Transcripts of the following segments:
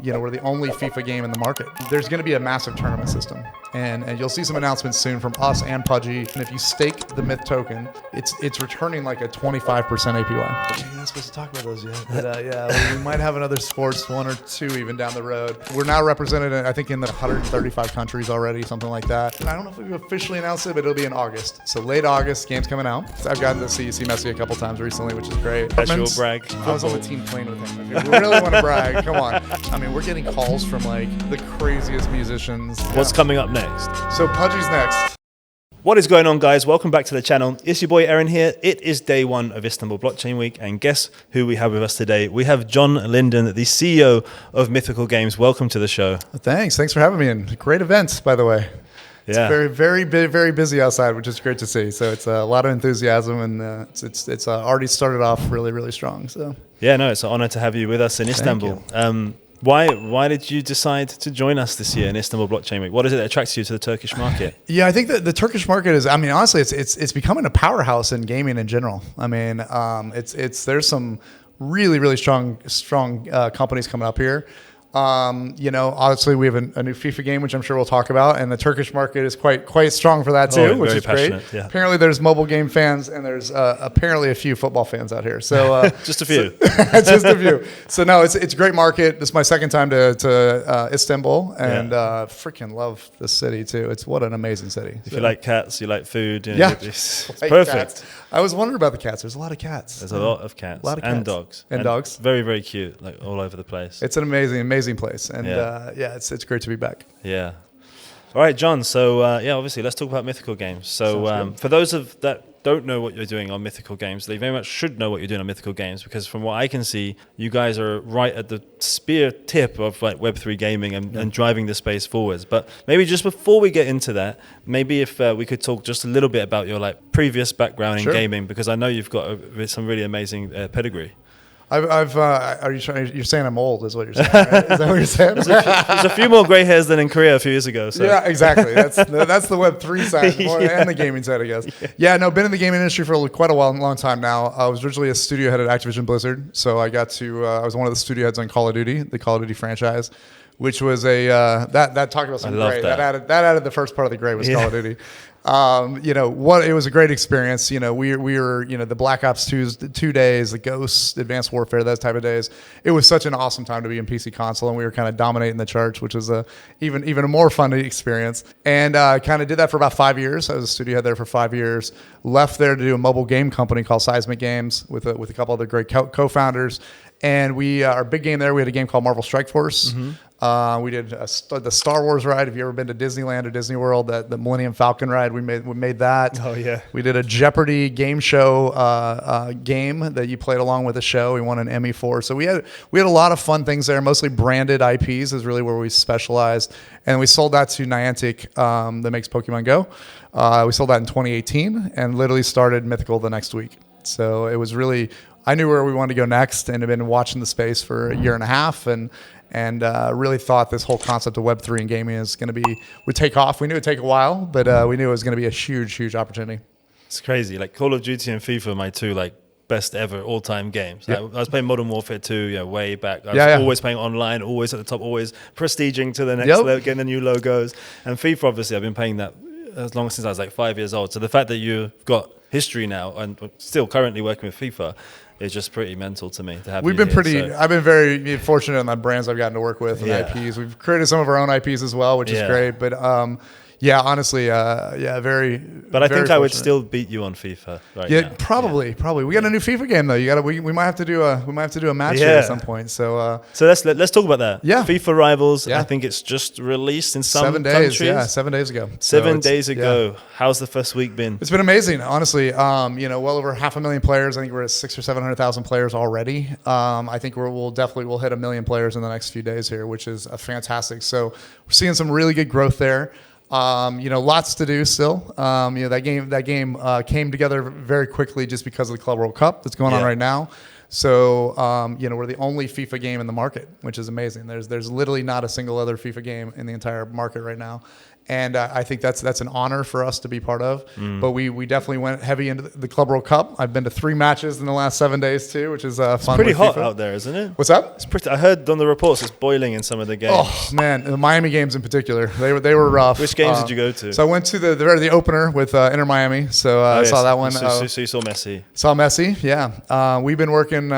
We're the only FIFA game in the market. There's going to be a massive tournament system, and you'll see some announcements soon from us and Pudgy. And if you stake the Myth token, it's returning like a 25% APY. You're not supposed to talk about those yet, but we might have another sports, one or two even down the road. We're now represented, I think, in the 135 countries already, something like that. And I don't know if we've officially announced it, but it'll be in August. So late August, game's coming out. I've gotten to see Messi a couple times recently, which is great. That's your brag. I was on the team playing with him. If you really want to brag, come on. I mean, we're getting calls from like the craziest musicians. What's coming up next? So Pudgy's next. What is going on, guys? Welcome back to the channel. It's your boy Aaron here. It is day one of Istanbul Blockchain Week, and guess who we have with us today? We have John Linden, the CEO of Mythical Games. Welcome to the show. Thanks for having me. And great events, by the way. It's very busy outside, which is great to see. So it's a lot of enthusiasm, and it's already started off really strong. So yeah, no, it's an honor to have you with us in Istanbul. Why did you decide to join us this year in Istanbul Blockchain Week? What is it that attracts you to the Turkish market? Yeah, I think that the Turkish market is, I mean, honestly, it's becoming a powerhouse in gaming in general. I mean, there's some really strong companies coming up here. Obviously we have a new FIFA game, which I'm sure we'll talk about, and the Turkish market is quite strong for that too, which is great. Yeah. Apparently there's mobile game fans, and there's apparently a few football fans out here. So just a few. Just a few. So no, it's a great market. This is my second time to Istanbul, and freaking love the city too. It's what an amazing city. If you like cats, you like food. It's perfect. Cats. I was wondering about the cats. There's a lot of cats. There's a lot of cats. And dogs. And dogs. Very cute, like all over the place. It's an amazing place, and it's great to be back. Yeah. All right, John. So obviously, let's talk about Mythical Games. So for those that don't know what you're doing on Mythical Games, they very much should know what you're doing on Mythical Games, because from what I can see, you guys are right at the spear tip of like Web3 gaming and driving the space forwards. But maybe just before we get into that, maybe if we could talk just a little bit about your like previous background in gaming, because I know you've got some really amazing pedigree. You're saying I'm old, is what you're saying, right? Is that what you're saying? There's a few more gray hairs than in Korea a few years ago. So. Yeah, exactly. That's the Web3 side and the gaming side, I guess. Been in the gaming industry for quite a long time now. I was originally a studio head at Activision Blizzard, so I was one of the studio heads on Call of Duty, the Call of Duty franchise, which was that talked about some gray. That added the first part of the gray was Call of Duty. It was a great experience. We were the Black Ops 2 days, the Ghosts, Advanced Warfare, those type of days. It was such an awesome time to be in PC console, and we were kind of dominating the charts, which was even a more fun experience. And kind of did that for about 5 years. I was a studio head there for 5 years. Left there to do a mobile game company called Seismic Games with a couple other great co-founders. And our big game there, we had a game called Marvel Strike Force. Mm-hmm. We did the Star Wars ride. Have you ever been to Disneyland or Disney World? The Millennium Falcon ride, we made that. Oh yeah. We did a Jeopardy game show game that you played along with the show. We won an Emmy for. So we had a lot of fun things there. Mostly branded IPs is really where we specialized, and we sold that to Niantic that makes Pokemon Go. We sold that in 2018 and literally started Mythical the next week. So it was really. I knew where we wanted to go next, and had been watching the space for a year and a half, and really thought this whole concept of Web3 and gaming would take off. We knew it'd take a while, but we knew it was going to be a huge opportunity. It's crazy. Like Call of Duty and FIFA are my two like best ever all-time games. Yep. I was playing Modern Warfare 2 way back. I was always playing online, always at the top, always prestiging to the next level, getting the new logos. And FIFA, obviously, I've been playing that as long since I was like 5 years old. So the fact that you've got history now and still currently working with FIFA is just pretty mental to me to have. I've been very fortunate in the brands I've gotten to work with and IPs. We've created some of our own IPs as well, which is great. But honestly, very. But I think I would still beat you on FIFA right now. Probably. We got a new FIFA game though. We might have to do a match here at some point. So let's talk about that. Yeah. FIFA Rivals. I think it's just released in some 7 days. countries. Yeah, 7 days ago. 7 days ago. How's the first week been? It's been amazing, honestly. Well over 500,000 players. I think we're at 600,000 or 700,000 players already. I think we'll hit 1 million players in the next few days here, which is fantastic. So we're seeing some really good growth there. Lots to do still. That game came together very quickly just because of the Club World Cup that's going on right now. So, we're the only FIFA game in the market, which is amazing. There's literally not a single other FIFA game in the entire market right now. And I think that's an honor for us to be part of. But we definitely went heavy into the Club World Cup. I've been to 3 matches in the last 7 days too, which is fun. It's pretty hot FIFA. out there, isn't it? What's up? It's pretty. I heard on the reports it's boiling in some of the games. Oh man, the Miami games in particular, they were rough. Which games did you go to? So I went to the opener with Inter Miami. So I saw that one. So you saw Messi. Saw Messi, yeah. We've been working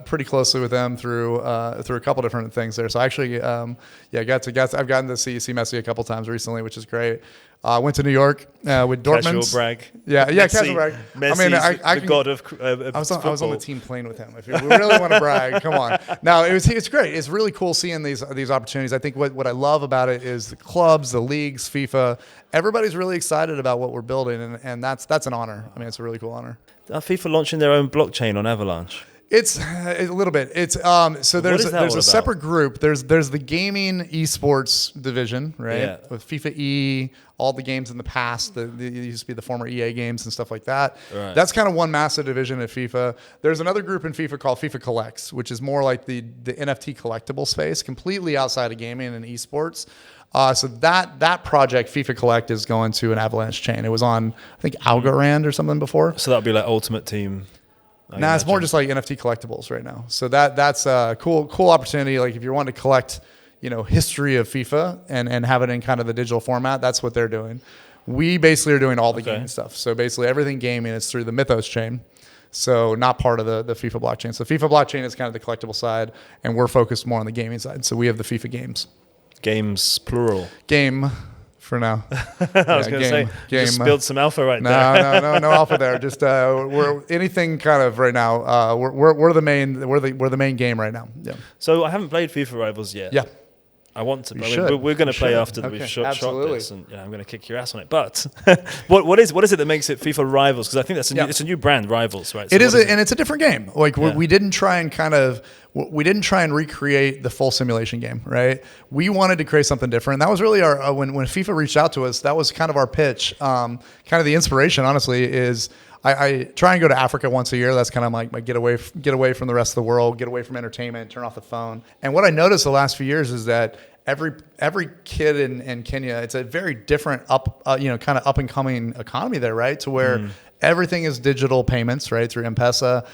pretty closely with them through a couple different things there. So actually, I've gotten to see Messi a couple times recently, which is great. Went to New York with Dortmund. Casual brag. Yeah, casual brag. Messi's I the god of I was on the team playing with him. If you really want to brag, come on. No, it's great. It's really cool seeing these opportunities. I think what I love about it is the clubs, the leagues, FIFA. Everybody's really excited about what we're building, and that's an honor. I mean, it's a really cool honor. Are FIFA launching their own blockchain on Avalanche? It's a little bit. It's so there's a separate group. There's the gaming esports division, right? Yeah. With FIFA E, all the games in the past. They used to be the former EA games and stuff like that. Right. That's kind of one massive division at FIFA. There's another group in FIFA called FIFA Collects, which is more like the NFT collectible space, completely outside of gaming and esports. So that project, FIFA Collect, is going to an Avalanche chain. It was on, I think, Algorand or something before. So that'd be like Ultimate Team. Nah, it's more just like NFT collectibles right now. So that's a cool opportunity. Like if you want to collect, history of FIFA and have it in kind of the digital format, that's what they're doing. We basically are doing all the gaming stuff. So basically everything gaming is through the Mythos Chain. So not part of the FIFA blockchain. So FIFA blockchain is kind of the collectible side, and we're focused more on the gaming side. So we have the FIFA games. Games plural. Game. For now. I was going to say, you just spilled some alpha right there. No alpha there. Just we're anything kind of right now. We're the main game right now. Yeah. So I haven't played FIFA Rivals yet. Yeah. I want to. We're going to play after we've shot this, and I'm going to kick your ass on it. But what is it that makes it FIFA Rivals? Because I think it's a new brand, Rivals, right? So and it's a different game. Like we didn't try and recreate the full simulation game, right? We wanted to create something different. That was really our when FIFA reached out to us. That was kind of our pitch. Kind of the inspiration, honestly, is. I try and go to Africa once a year. That's kind of like my get away from the rest of the world, get away from entertainment, turn off the phone. And what I noticed the last few years is that every kid in Kenya, it's a very different kind of up and coming economy there, right? To where everything is digital payments, right, through M-Pesa.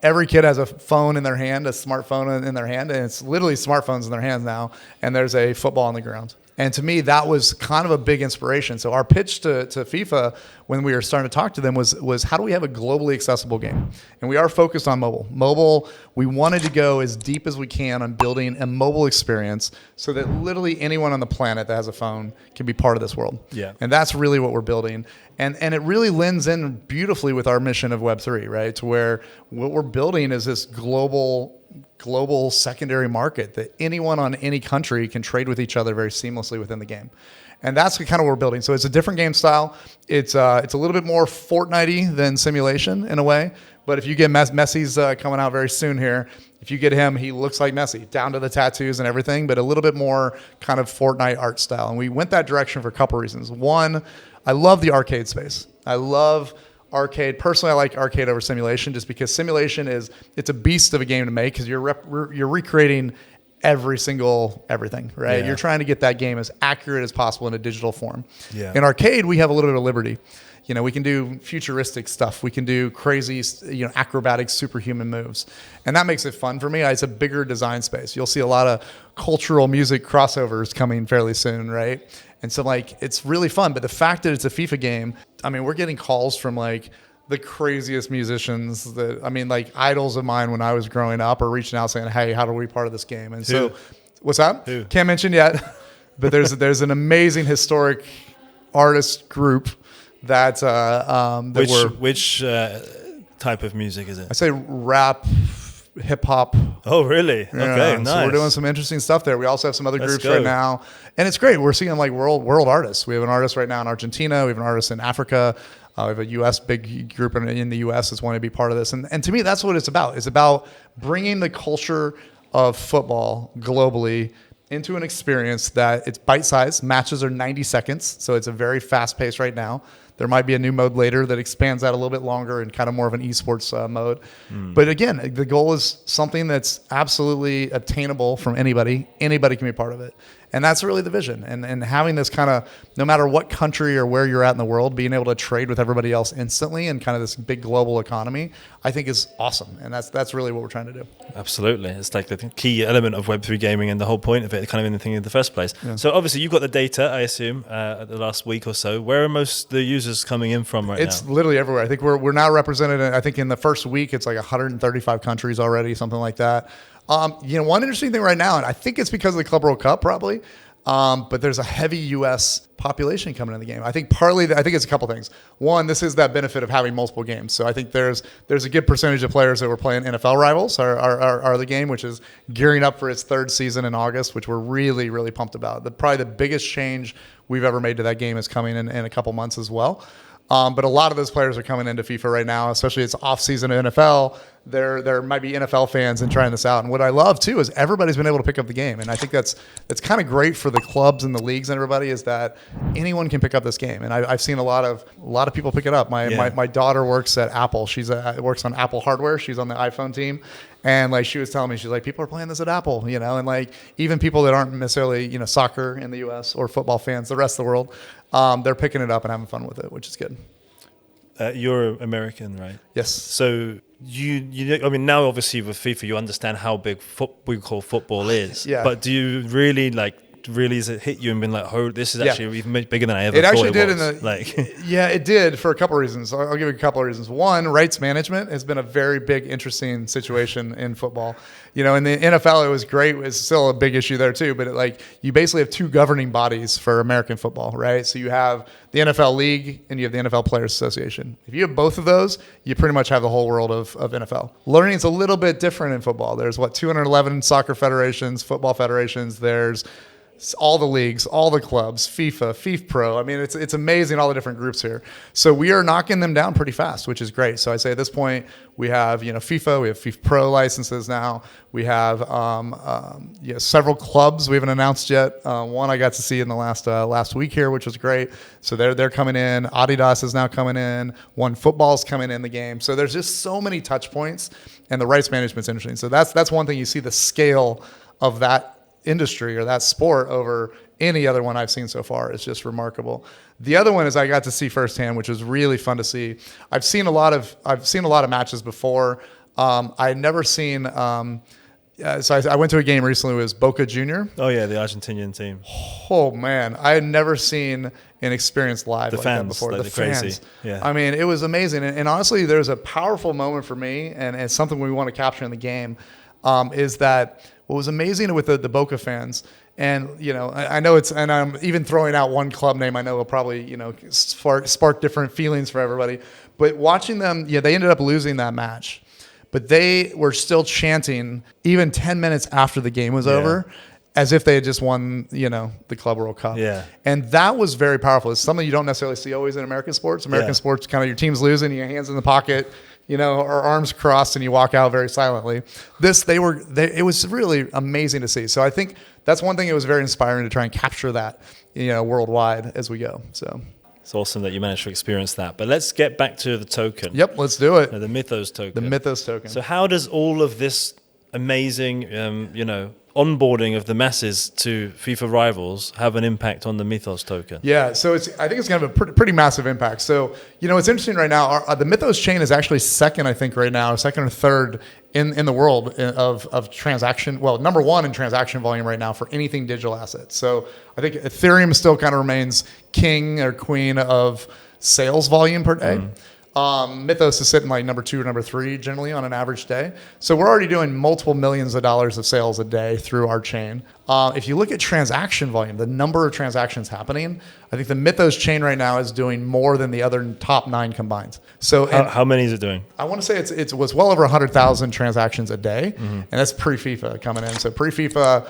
Every kid has a phone in their hand, a smartphone in their hand, and it's literally smartphones in their hands now. And there's a football on the ground. And to me, that was kind of a big inspiration. So our pitch to FIFA when we were starting to talk to them was how do we have a globally accessible game? And we are focused on mobile. Mobile, we wanted to go as deep as we can on building a mobile experience so that literally anyone on the planet that has a phone can be part of this world. Yeah. And that's really what we're building. And it really lends in beautifully with our mission of Web3, right? To where what we're building is this global secondary market that anyone on any country can trade with each other very seamlessly within the game. And that's kind of what we're building. So it's a different game style. It's a little bit more Fortnite-y than simulation in a way. But if you get Messi's coming out very soon here, if you get him, he looks like Messi, down to the tattoos and everything, but a little bit more kind of Fortnite art style. And we went that direction for a couple reasons. One, I love the arcade space. I love arcade. Personally, I like arcade over simulation just because simulation it's a beast of a game to make because you're recreating everything, right? Yeah. You're trying to get that game as accurate as possible in a digital form. Yeah. In arcade, we have a little bit of liberty. We can do futuristic stuff. We can do crazy, acrobatic, superhuman moves. And that makes it fun for me. It's a bigger design space. You'll see a lot of cultural music crossovers coming fairly soon, right? And so, it's really fun. But the fact that it's a FIFA game, we're getting calls from, the craziest musicians idols of mine when I was growing up are reaching out saying, hey, how do we be part of this game? And so, what's that? Who? Can't mention yet. But there's an amazing historic artist group that which type of music is it? I say rap, hip hop. Oh, really? Okay, nice. So we're doing some interesting stuff there. We also have some other groups right now, and it's great. We're seeing world artists. We have an artist right now in Argentina. We have an artist in Africa. We have a U.S. big group in the U.S. that's wanting to be part of this. And to me, that's what it's about. It's about bringing the culture of football globally into an experience that it's bite-sized. Matches are 90 seconds, so it's a very fast pace right now. There might be a new mode later that expands that a little bit longer and kind of more of an esports mode. But again, the goal is something that's absolutely attainable from anybody. Anybody can be part of it. And that's really the vision. And having this kind of, no matter what country or where you're at in the world, being able to trade with everybody else instantly and kind of this big global economy, I think is awesome. And that's really what we're trying to do. Absolutely. It's like the key element of Web3 gaming and the whole point of it, kind of in the thing in the first place. Yeah. So obviously you've got the data, I assume, the last week or so. Where are most of the users coming in from right now? It's literally everywhere. I think we're now represented, I think in the first week, it's like 135 countries already, something like that. One interesting thing right now, and I think it's because of the Club World Cup probably, but there's a heavy U.S. population coming in the game. I think I think it's a couple things. One, this is that benefit of having multiple games. So I think there's a good percentage of players that were playing NFL Rivals, are the game, which is gearing up for its third season in August, which we're really, really pumped about. Probably the biggest change we've ever made to that game is coming in a couple months as well. But a lot of those players are coming into FIFA right now, especially it's off-season NFL. There might be NFL fans and trying this out. And what I love, too, is everybody's been able to pick up the game. And I think that's kind of great for the clubs and the leagues and everybody is that anyone can pick up this game. And I've seen a lot of people pick it up. My daughter works at Apple. Works on Apple hardware. She's on the iPhone team. And like she was telling me, she's like, people are playing this at Apple, and like even people that aren't necessarily, soccer in the US or football fans, the rest of the world, they're picking it up and having fun with it, which is good. You're American, right? Yes. So now obviously with FIFA, you understand how big we call football is. Yeah. But do you really has it hit you and been like, oh, this is actually even bigger than I ever it thought actually it did was? Yeah, it did for a couple of reasons. I'll give you a couple of reasons. One, rights management has been a very big, interesting situation in football. In the NFL, it was great. It's still a big issue there too. But you basically have two governing bodies for American football, right? So you have the NFL League and you have the NFL Players Association. If you have both of those, you pretty much have the whole world of NFL. Learning is a little bit different in football. There's 211 soccer federations, football federations. There's all the leagues, all the clubs, FIFA Pro. I mean, it's amazing all the different groups here. So we are knocking them down pretty fast, which is great. So I say at this point we have FIFA, we have FIFA Pro licenses now. We have several clubs we haven't announced yet. One I got to see in the last week here, which was great. So they're coming in. Adidas is now coming in. One Football's coming in the game. So there's just so many touch points, and the rights management's interesting. So that's one thing you see the scale of that industry or that sport over any other one I've seen so far. It's just remarkable. The other one is I got to see firsthand, which was really fun to see. I've seen a lot of matches before. I had never seen. So I went to a game recently. It was Boca Junior. Oh yeah, the Argentinian team. Oh man, I had never seen an experience live like that before. The fans, crazy. Yeah. I mean, it was amazing. And honestly, there's a powerful moment for me, and it's something we want to capture in the game. Is that what was amazing with the Boca fans, and I know and I'm even throwing out one club name I know will probably spark different feelings for everybody, but watching them, they ended up losing that match, but they were still chanting even 10 minutes after the game was over, as if they had just won, the Club World Cup. Yeah. And that was very powerful. It's something you don't necessarily see always in American sports. Sports, kind of your team's losing, your hands in the pocket, or arms crossed, and you walk out very silently. It was really amazing to see. So I think that's one thing. It was very inspiring to try and capture that, worldwide as we go. So it's awesome that you managed to experience that. But let's get back to the token. Yep, let's do it. The Mythos token. The Mythos token. So how does all of this amazing, onboarding of the masses to FIFA Rivals have an impact on the Mythos token? Yeah, so I think it's going to have a pretty massive impact. So, it's interesting right now. The Mythos Chain is actually second, I think, right now, second or third in the world of transaction. Well, number one in transaction volume right now for anything digital assets. So I think Ethereum still kind of remains king or queen of sales volume per day. Mythos is sitting like number 2 or number 3 generally on an average day. So we're already doing multiple millions of dollars of sales a day through our chain. If you look at transaction volume, the number of transactions happening, I think the Mythos chain right now is doing more than the other top 9 combined. So how many is it doing? I want to say it was well over 100,000 transactions a day, and that's pre-FIFA coming in. So pre-FIFA,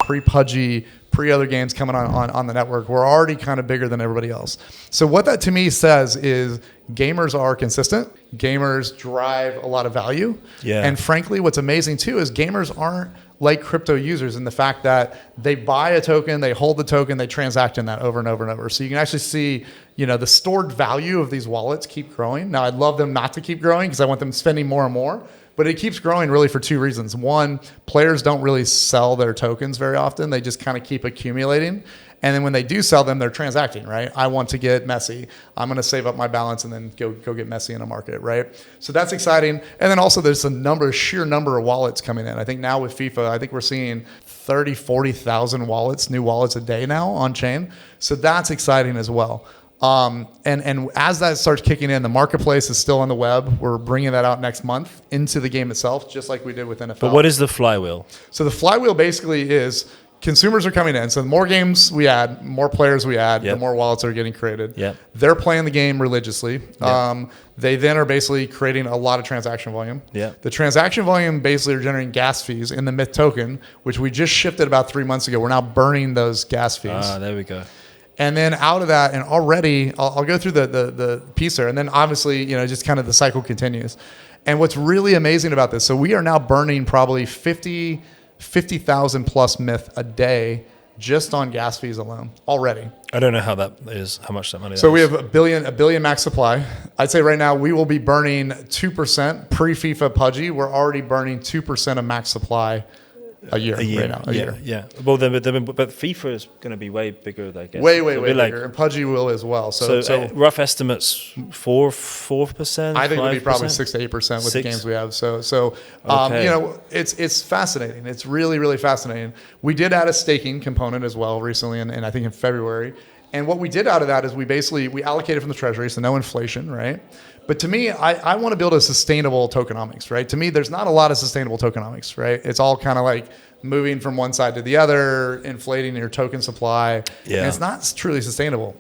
pre-Pudgy, pre-other games coming on the network, we're already kind of bigger than everybody else. So what that to me says is gamers are consistent. Gamers drive a lot of value. Yeah. And frankly, what's amazing too is gamers aren't like crypto users in the fact that they buy a token, they hold the token, they transact in that over and over and over. So you can actually see, the stored value of these wallets keep growing. Now, I'd love them not to keep growing because I want them spending more and more. But it keeps growing really for two reasons. One, players don't really sell their tokens very often. They just kind of keep accumulating. And then when they do sell them, they're transacting, right? I want to get messy. I'm going to save up my balance and then go get messy in a market, right? So that's exciting. And then also there's sheer number of wallets coming in. I think now with FIFA, I think we're seeing 30, 40,000 new wallets a day now on chain. So that's exciting as well. And as that starts kicking in, the marketplace is still on the web. We're bringing that out next month into the game itself, just like we did with NFL. But what is the flywheel? So the flywheel basically is consumers are coming in. So the more games we add, more players we add, the more wallets are getting created. Yep. They're playing the game religiously. They then are basically creating a lot of transaction volume. Yep. The transaction volume basically are generating gas fees in the Myth token, which we just shifted about 3 months ago. We're now burning those gas fees. There we go. And then out of that, and already, I'll go through the piece there, and then obviously, just kind of the cycle continues. And what's really amazing about this, so we are now burning probably 50,000 plus Myth a day just on gas fees alone already. I don't know how much that money is. So we have a billion max supply. I'd say right now we will be burning 2% pre-FIFA Pudgy. We're already burning 2% of max supply a year right now. A year. Yeah. Well, but FIFA is going to be way bigger, I guess. Way bigger. And Pudgy will as well. So rough estimates, 4%? I think 5%? it'll be probably 6 to 8% with the games we have. So it's fascinating. It's really, really fascinating. We did add a staking component as well recently, and I think in February. And what we did out of that is we allocated from the treasury, so no inflation, right? But to me, I want to build a sustainable tokenomics, right? To me, there's not a lot of sustainable tokenomics, right? It's all kind of like moving from one side to the other, inflating your token supply. Yeah. And it's not truly sustainable.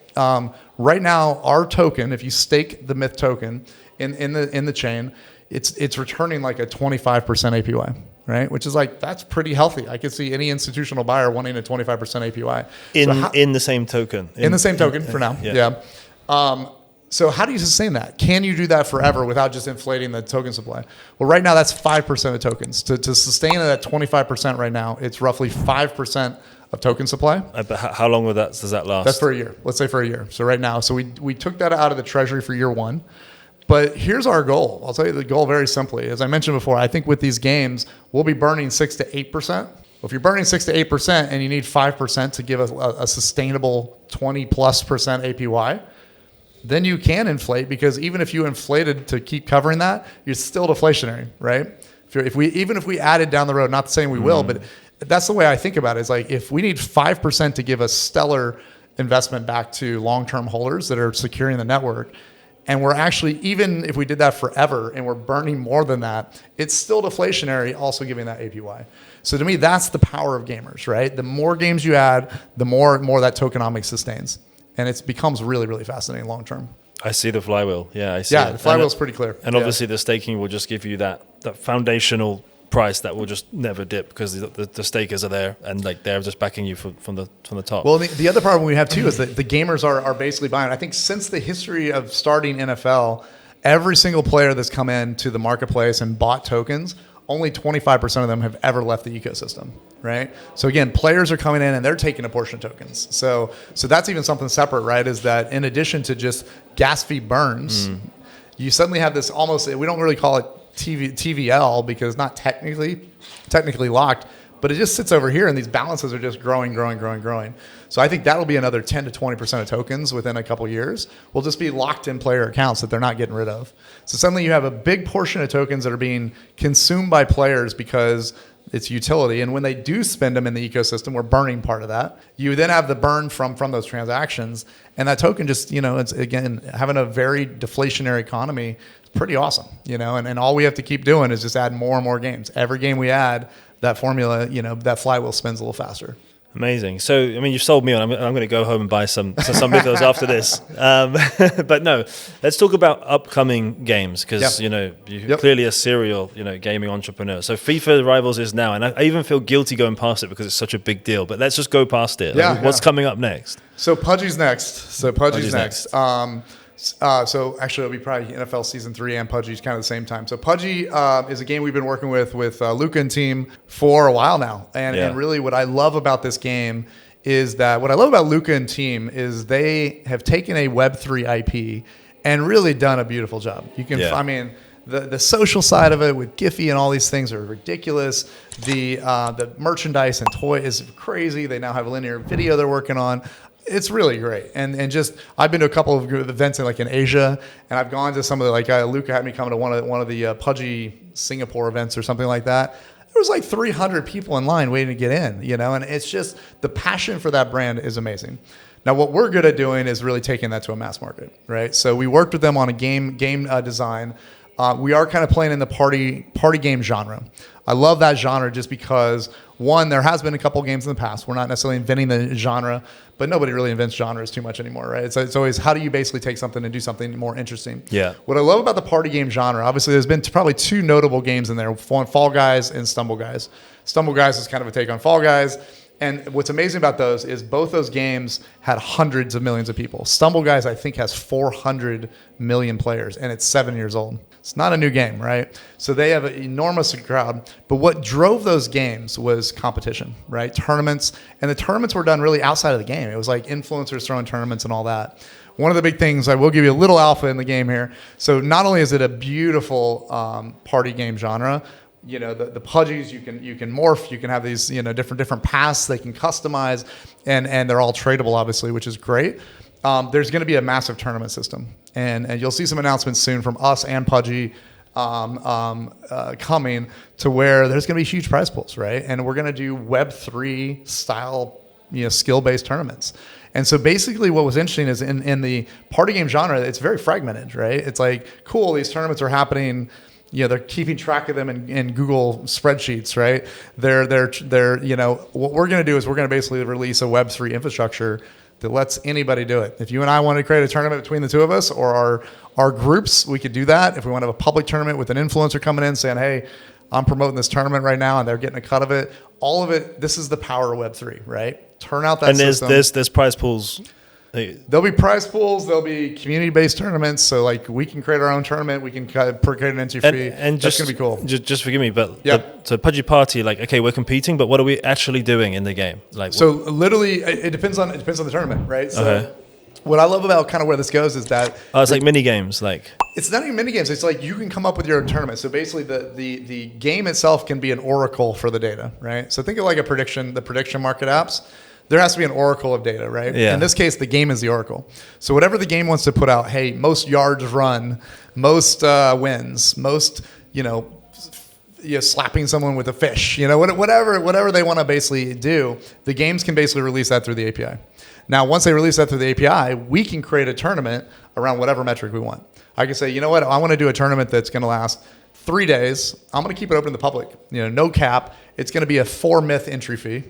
Right now, our token, if you stake the Myth token in the chain, it's returning like a 25% APY, right? Which is that's pretty healthy. I could see any institutional buyer wanting a 25% APY. In the same token. In the same token for now, yeah. So how do you sustain that? Can you do that forever without just inflating the token supply? Well, right now that's 5% of tokens. To sustain it at 25% right now, it's roughly 5% of token supply. But how long does that last? That's for a year. Let's say for a year. So right now, we took that out of the treasury for year one. But here's our goal. I'll tell you the goal very simply. As I mentioned before, I think with these games, we'll be burning 6 to 8%. Well, if you're burning 6 to 8% and you need 5% to give a sustainable 20+% APY, then you can inflate, because even if you inflated to keep covering that, you're still deflationary, right? If we added down the road, not saying we will, but that's the way I think about it. Is if we need 5% to give a stellar investment back to long-term holders that are securing the network, and we're actually, even if we did that forever and we're burning more than that, it's still deflationary, also giving that APY. So to me, that's the power of gamers, right? The more games you add, the more that tokenomics sustains. And it becomes really, really fascinating long term. I see the flywheel. Yeah, I see it. The flywheel's pretty clear. And obviously the staking will just give you that foundational price that will just never dip, because the stakers are there and they're just backing you from the top. Well, the other problem we have too is that the gamers are basically buying. I think since the history of starting NFL, every single player that's come into the marketplace and bought tokens, only 25% of them have ever left the ecosystem, right? So again, players are coming in and they're taking a portion of tokens. So that's even something separate, right? Is that in addition to just gas fee burns, you suddenly have this almost, we don't really call it TVL because it's not technically locked, but it just sits over here and these balances are just growing. So I think that'll be another 10 to 20% of tokens within a couple years will just be locked in player accounts that they're not getting rid of. So suddenly you have a big portion of tokens that are being consumed by players because it's utility. And when they do spend them in the ecosystem, we're burning part of that. You then have the burn from those transactions. And that token just, it's again, having a very deflationary economy, it's pretty awesome, and all we have to keep doing is just add more and more games. Every game we add, that formula, that flywheel spins a little faster. Amazing. So, you've sold me on. I'm going to go home and buy some Mythos after this. But no, let's talk about upcoming games, because you're clearly a serial gaming entrepreneur. So FIFA Rivals is now, and I even feel guilty going past it because it's such a big deal. But let's just go past it. What's coming up next? So Pudgy's next. So actually, it'll be probably NFL Season 3 and Pudgy's kind of the same time. So Pudgy is a game we've been working with Luca and team for a while now. And really what I love about this game is that what I love about Luca and team is they have taken a Web3 IP and really done a beautiful job. You can, I mean, the social side of it with Giphy and all these things are ridiculous. The merchandise and toy is crazy. They now have linear video they're working on. It's really great. And just, I've been to a couple of events in Asia, and I've gone to some of the, like Luca had me come to one of the Pudgy Singapore events or something like that. There was like 300 people in line waiting to get in, you know, and it's just, the passion for that brand is amazing. Now, what we're good at doing is really taking that to a mass market, right? So we worked with them on a game design. We are kind of playing in the party game genre. I love that genre just because, one, there has been a couple games in the past. We're not necessarily inventing the genre, but nobody really invents genres too much anymore, right? It's always, how do you basically take something and do something more interesting? Yeah. What I love about the party game genre, obviously there's been probably two notable games in there, Fall Guys and Stumble Guys. Stumble Guys is kind of a take on Fall Guys. And what's amazing about those is both those games had hundreds of millions of people. Stumble Guys, I think, has 400 million players, and it's 7 years old. It's not a new game, right? So they have an enormous crowd. But what drove those games was competition, right? Tournaments. And the tournaments were done really outside of the game. It was like influencers throwing tournaments and all that. One of the big things, I will give you a little alpha in the game here. So not only is it a beautiful party game genre, you know, the Pudgies, you can morph, you can have these, you know, different paths they can customize, and they're all tradable, obviously, which is great. There's going to be a massive tournament system, and you'll see some announcements soon from us and Pudgy coming to where there's going to be huge prize pools, right? And we're going to do Web3 style, you know, skill-based tournaments. And so basically what was interesting is in the party game genre, it's very fragmented, right? It's like, cool, these tournaments are happening. You know, they're keeping track of them in Google spreadsheets, right? They're you know, what we're going to do is we're going to basically release a Web3 infrastructure that lets anybody do it. If you and I want to create a tournament between the two of us or our groups, we could do that. If we want to have a public tournament with an influencer coming in saying, hey, I'm promoting this tournament right now, and they're getting a cut of it. All of it, this is the power of Web3, right? Turn out that system. And there's prize pools. There'll be prize pools. There'll be community-based tournaments. So, like, we can create our own tournament. We can create an entry fee. And that's going to be cool. Just forgive me, but so Pudgy Party, like, okay, we're competing, but what are we actually doing in the game? Like, so literally, it depends on the tournament, right? So, what I love about kind of where this goes is that it's like mini games, like. It's not even mini games. It's like you can come up with your own tournament. So basically, the game itself can be an oracle for the data, right? So think of like the prediction market apps. There has to be an oracle of data, right? Yeah. In this case, the game is the oracle. So whatever the game wants to put out, hey, most yards run, most wins, most, slapping someone with a fish, whatever they want to basically do, the games can basically release that through the API. Now, once they release that through the API, we can create a tournament around whatever metric we want. I can say, you know what, I want to do a tournament that's going to last 3 days. I'm going to keep it open to the public, no cap. It's going to be a 4 myth entry fee.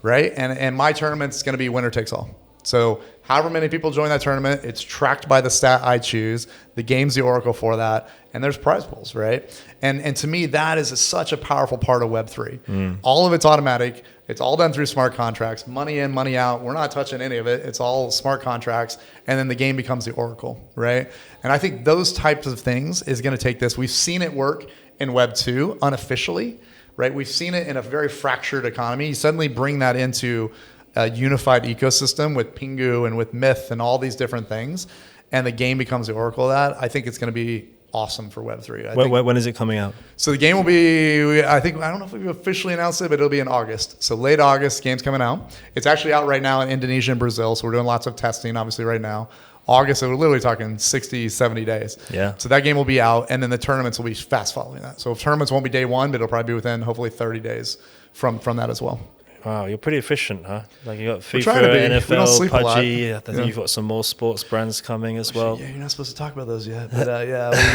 Right? And my tournament's going to be winner takes all. So however many people join that tournament, it's tracked by the stat I choose. The game's the oracle for that. And there's prize pools, right? And to me, that is such a powerful part of Web3. All of it's automatic. It's all done through smart contracts. Money in, money out. We're not touching any of it. It's all smart contracts. And then the game becomes the oracle, right? And I think those types of things is going to take this. We've seen it work in Web2 unofficially. Right, we've seen it in a very fractured economy. You suddenly bring that into a unified ecosystem with Pingu and with Myth and all these different things, and the game becomes the oracle of that. I think it's going to be awesome for Web3. When is it coming out? So the game will be, I don't know if we've officially announced it, but it'll be in August. So late August, game's coming out. It's actually out right now in Indonesia and Brazil, so we're doing lots of testing, obviously, right now. August, so we're literally talking 60, 70 days. Yeah. So that game will be out, and then the tournaments will be fast following that. So tournaments won't be day one, but it'll probably be within, hopefully, 30 days from that as well. Wow, you're pretty efficient, huh? Like you got FIFA, NFL, Pudgy. I think you've got some more sports brands coming as well. Yeah, you're not supposed to talk about those yet, but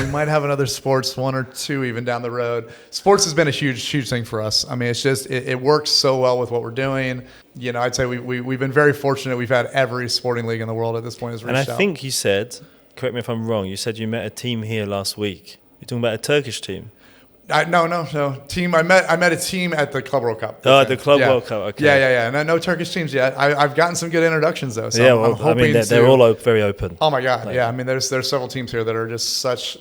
we might have another sports, 1 or 2 even down the road. Sports has been a huge thing for us. I mean, it's just it works so well with what we're doing. I'd say we've been very fortunate. We've had every sporting league in the world at this point has reached out. And I think you said, correct me if I'm wrong, you said you met a team here last week. You're talking about a Turkish team. No team. I met a team at the Club World Cup. Oh, the Club World Cup. Okay. Yeah. No Turkish teams yet. I've gotten some good introductions though. So yeah, I'm well, I mean, they're all very open. Oh my God, yeah. I mean, there's several teams here that are just such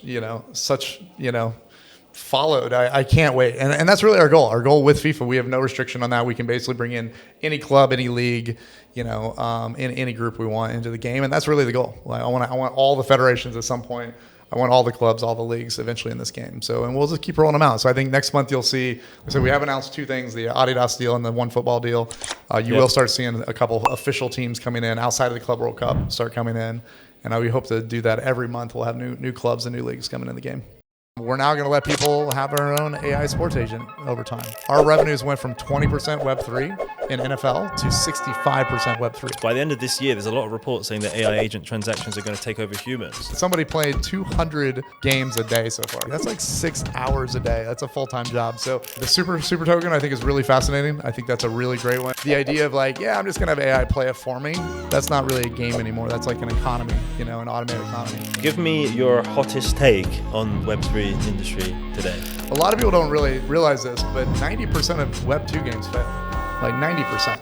followed. I can't wait, and that's really our goal. Our goal with FIFA, we have no restriction on that. We can basically bring in any club, any league, in any group we want into the game, and that's really the goal. Like, I want all the federations at some point. I want all the clubs, all the leagues eventually in this game. So, and we'll just keep rolling them out. So I think next month you'll see, so we have announced two things, the Adidas deal and the One Football deal. You will start seeing a couple official teams coming in outside of the Club World Cup start coming in. And we hope to do that every month. We'll have new clubs and new leagues coming in the game. We're now going to let people have our own AI sports agent over time. Our revenues went from 20% Web3 in NFL to 65% Web3. By the end of this year, there's a lot of reports saying that AI agent transactions are going to take over humans. Somebody played 200 games a day so far. That's like 6 hours a day. That's a full-time job. So the super token I think is really fascinating. I think that's a really great one. The idea of like, I'm just going to have AI play it for me. That's not really a game anymore. That's like an economy, an automated economy. Give me your hottest take on Web3 industry today. A lot of people don't really realize this, but 90% of Web2 games fail. Like 90%.